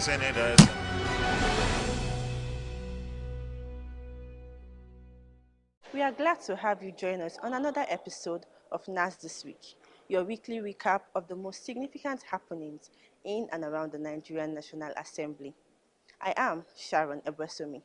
senators. We are glad to have you join us on another episode of Nass This Week, your weekly recap of the most significant happenings in and around the Nigerian National Assembly. I am Sharon Ebwesomi.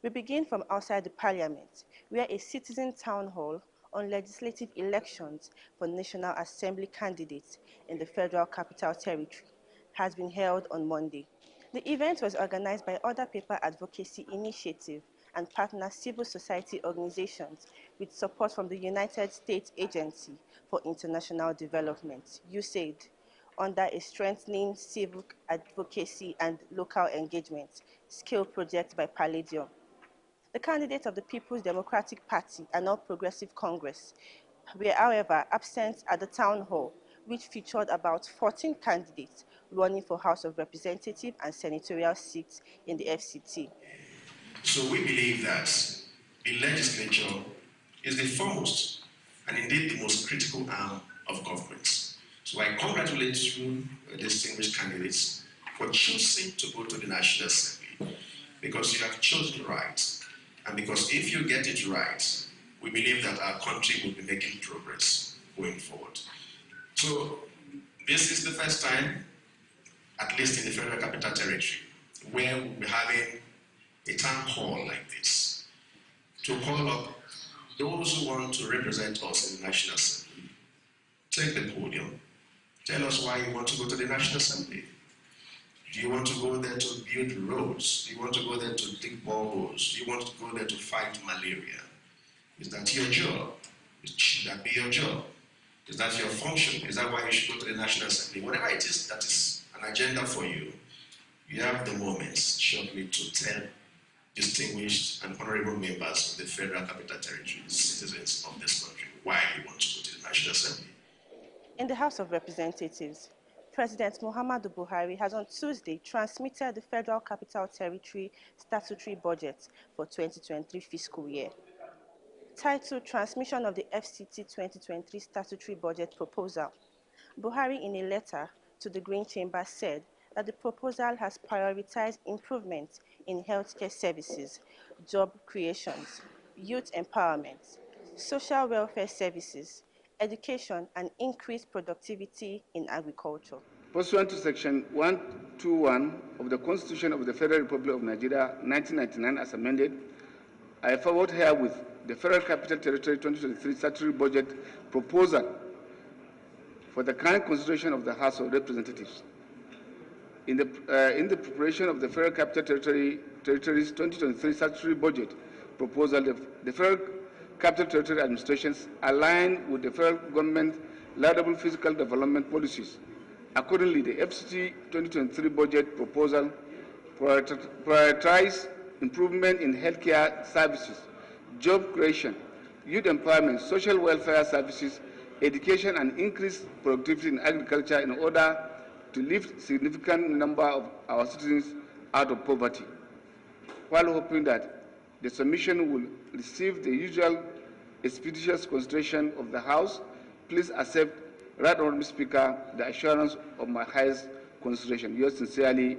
We begin from outside the Parliament, where a citizen town hall on legislative elections for National Assembly candidates in the Federal Capital Territory has been held on Monday. The event was organized by OrderPaper Advocacy Initiative and partner civil society organizations with support from the United States Agency for International Development, USAID, under a Strengthening Civic Advocacy and Local Engagement scale project by Palladium. The candidates of the People's Democratic Party and All Progressive Congress were, however, absent at the town hall, which featured about 14 candidates running for House of Representatives and senatorial seats in the FCT. So we believe that the legislature is the foremost and indeed the most critical arm of government. So I congratulate you, distinguished candidates, for choosing to go to the National Assembly, because you have chosen right. And because if you get it right, we believe that our country will be making progress going forward. So this is the first time, at least in the Federal Capital Territory, where we'll be having a town hall like this to call up those who want to represent us in the National Assembly. Take the podium. Tell us why you want to go to the National Assembly. Do you want to go there to build roads? Do you want to go there to dig boreholes? Do you want to go there to fight malaria? Is that your job? Should that be your job? Is that your function? Is that why you should go to the National Assembly? Whatever it is that is an agenda for you, you have the moments shortly to tell distinguished and honorable members of the Federal Capital Territory, citizens of this country, why you want to go to the National Assembly. In the House of Representatives, President Muhammadu Buhari has on Tuesday transmitted the Federal Capital Territory statutory budget for 2023 fiscal year. Titled Transmission of the FCT 2023 Statutory Budget Proposal, Buhari in a letter to the Green Chamber said that the proposal has prioritized improvements in healthcare services, job creations, youth empowerment, social welfare services, education, and increased productivity in agriculture. Pursuant to Section 121 of the Constitution of the Federal Republic of Nigeria, 1999, as amended, I forward herewith the Federal Capital Territory 2023 Statutory Budget Proposal for the current consideration of the House of Representatives. In the preparation of the Federal Capital Territory's 2023 Statutory Budget Proposal, the Federal Capital Territory administrations align with the federal government's laudable fiscal development policies. Accordingly, the FCT 2023 budget proposal prioritizes improvement in healthcare services, job creation, youth empowerment, social welfare services, education, and increased productivity in agriculture in order to lift a significant number of our citizens out of poverty, while hoping that the submission will receive the usual expeditious consideration of the House. Please accept, Right Honorable Speaker, the assurance of my highest consideration. Yours sincerely,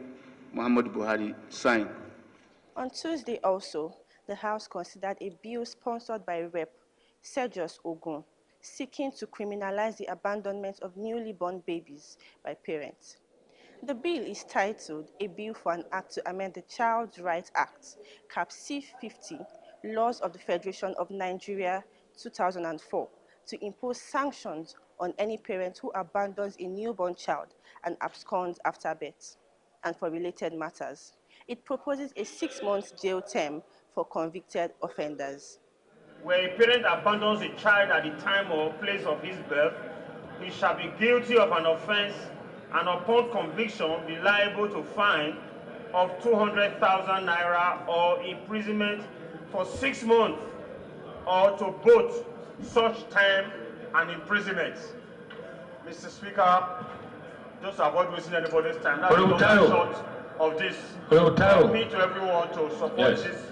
Muhammadu Buhari, signed. On Tuesday also, the House considered a bill sponsored by Rep. Sergius Ogun, seeking to criminalize the abandonment of newly born babies by parents. The bill is titled A Bill for an Act to Amend the Child's Rights Act, Cap C-50, Laws of the Federation of Nigeria, 2004, to impose sanctions on any parent who abandons a newborn child and absconds after birth, and for related matters. It proposes a 6-month jail term for convicted offenders. Where a parent abandons a child at the time or place of his birth, he shall be guilty of an offense and upon conviction be liable to fine of 200,000 naira or imprisonment for 6 months or to both such time and imprisonment. Mr. Speaker, just avoid wasting anybody's time. Now we don't short of this. I appeal to everyone to support this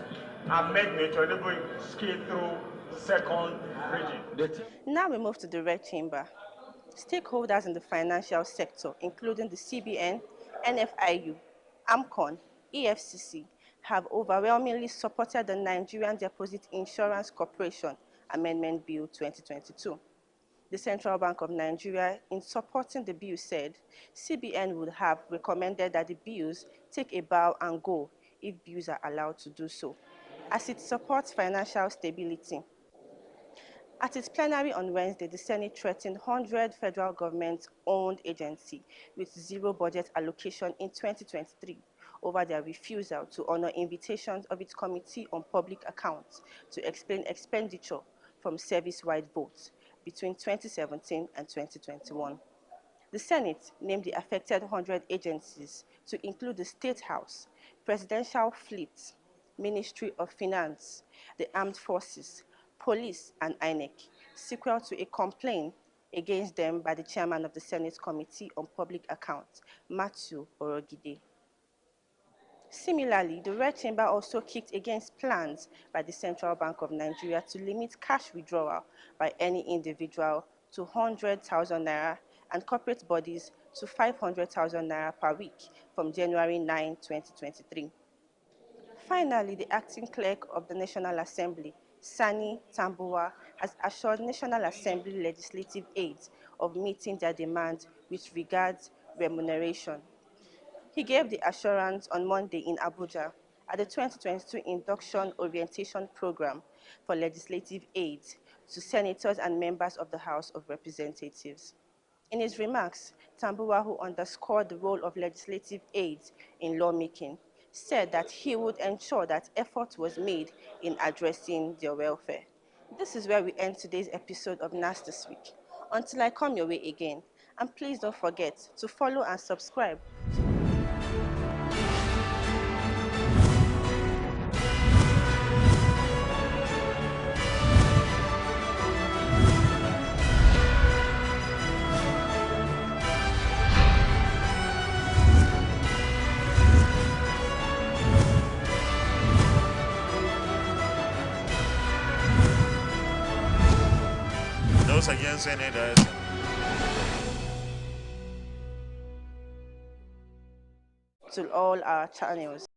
amendment to enable it to scale through second reading. Now we move to the Red Chamber. Stakeholders in the financial sector, including the CBN, NFIU, AMCON, EFCC have overwhelmingly supported the Nigerian Deposit Insurance Corporation Amendment Bill 2022. The Central Bank of Nigeria, in supporting the bill, said CBN would have recommended that the bills take a bow and go if bills are allowed to do so, as it supports financial stability. At its plenary on Wednesday, the Senate threatened 100 federal government-owned agencies with zero budget allocation in 2023 over their refusal to honor invitations of its Committee on Public Accounts to explain expenditure from service-wide votes between 2017 and 2021. The Senate named the affected 100 agencies to include the State House, Presidential Fleet, Ministry of Finance, the Armed Forces, Police, and INEC, sequel to a complaint against them by the chairman of the Senate Committee on Public Accounts, Matthew Orogide. Similarly, the Red Chamber also kicked against plans by the Central Bank of Nigeria to limit cash withdrawal by any individual to 100,000 naira and corporate bodies to 500,000 naira per week from January 9, 2023. Finally, the acting clerk of the National Assembly, Sani Tambuwa, has assured National Assembly legislative aides of meeting their demands with regards remuneration. He gave the assurance on Monday in Abuja at the 2022 Induction Orientation Program for legislative aides to senators and members of the House of Representatives. In his remarks, Tambuwa, who underscored the role of legislative aides in lawmaking, said that he would ensure that effort was made in addressing their welfare. This is where we end today's episode of Nass This Week. Until I come your way again, and please don't forget to follow and subscribe. Those against any To all our channels.